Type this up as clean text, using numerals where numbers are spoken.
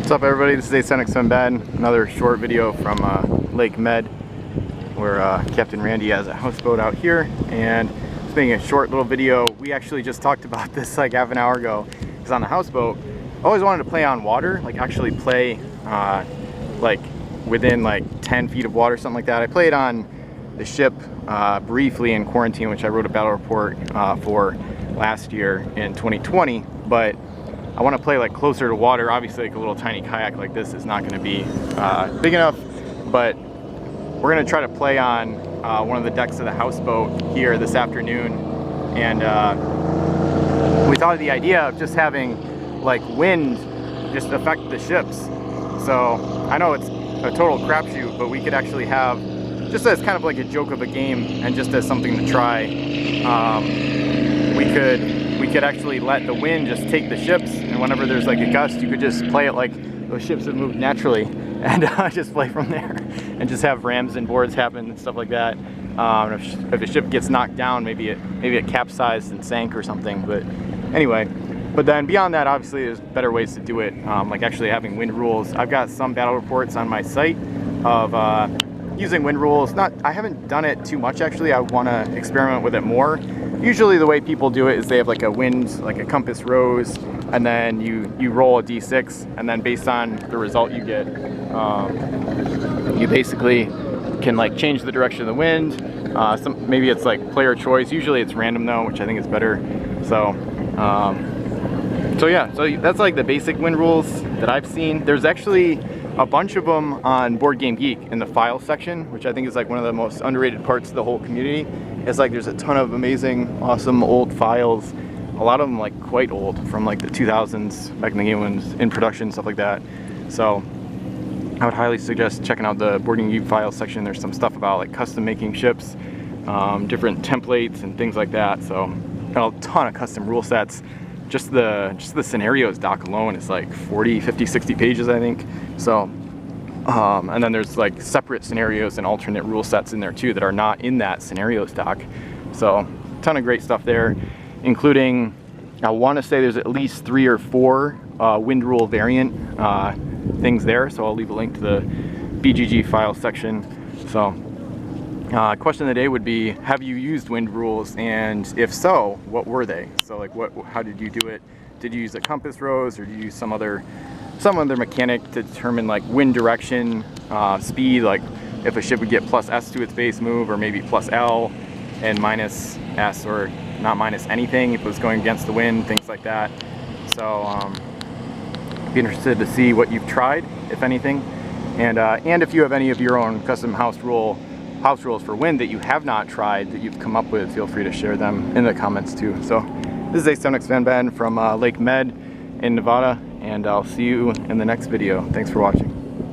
What's up, everybody? This is Asonic Sunbad. Another short video from Lake Med, where Captain Randy has a houseboat out here, and just making a short little video. We actually just talked about this like half an hour ago, because on the houseboat, I always wanted to play on water, like actually play like within like 10 feet of water, something like that. I played on the ship briefly in quarantine, which I wrote a battle report for last year in 2020, but I want to play like closer to water. Obviously, like a little tiny kayak like this is not going to be big enough, but we're going to try to play on one of the decks of the houseboat here this afternoon. And we thought of the idea of just having like wind just affect the ships. So I know it's a total crapshoot, but we could actually have, just as kind of like a joke of a game and just as something to try, we could actually let the wind just take the ships, and whenever there's like a gust, you could just play it like those ships have moved naturally, and just play from there, and just have rams and boards happen and stuff like that. If a ship gets knocked down, maybe it capsized and sank or something. But anyway, but then beyond that, obviously there's better ways to do it, like actually having wind rules. I've got some battle reports on my site of using wind rules. I haven't done it too much actually. I want to experiment with it more. Usually the way people do it is they have like a wind, like a compass rose, and then you roll a d6, and then based on the result you get, you basically can like change the direction of the wind. Maybe it's like player choice. Usually it's random though, which I think is better. So yeah, so that's like the basic wind rules that I've seen. There's actually a bunch of them on Board Game Geek in the file section, which I think is like one of the most underrated parts of the whole community. It's like there's a ton of amazing, awesome old files. A lot of them like quite old, from like the 2000s, back in the game when it was in production, stuff like that. So I would highly suggest checking out the Board Game Geek file section. There's some stuff about like custom making ships, different templates and things like that. So got a ton of custom rule sets. Just the scenarios doc alone is like 40, 50, 60 pages, I think. So, and then there's like separate scenarios and alternate rule sets in there too that are not in that scenarios doc. So, a ton of great stuff there, including, I want to say there's at least 3 or 4 wind rule variant things there. So I'll leave a link to the BGG file section. So, question of the day would be, have you used wind rules, and if so, what were they? So like how did you do it? Did you use a compass rose, or did you use some other mechanic to determine like wind direction, speed, like if a ship would get plus S to its base move, or maybe plus L and minus S, or not minus anything if it was going against the wind, things like that. So be interested to see what you've tried, if anything, and if you have any of your own custom house rules for wind that you have not tried, that you've come up with, feel free to share them in the comments too. So this is Asonic Sunbad from Lake Med in Nevada, and I'll see you in the next video. Thanks for watching.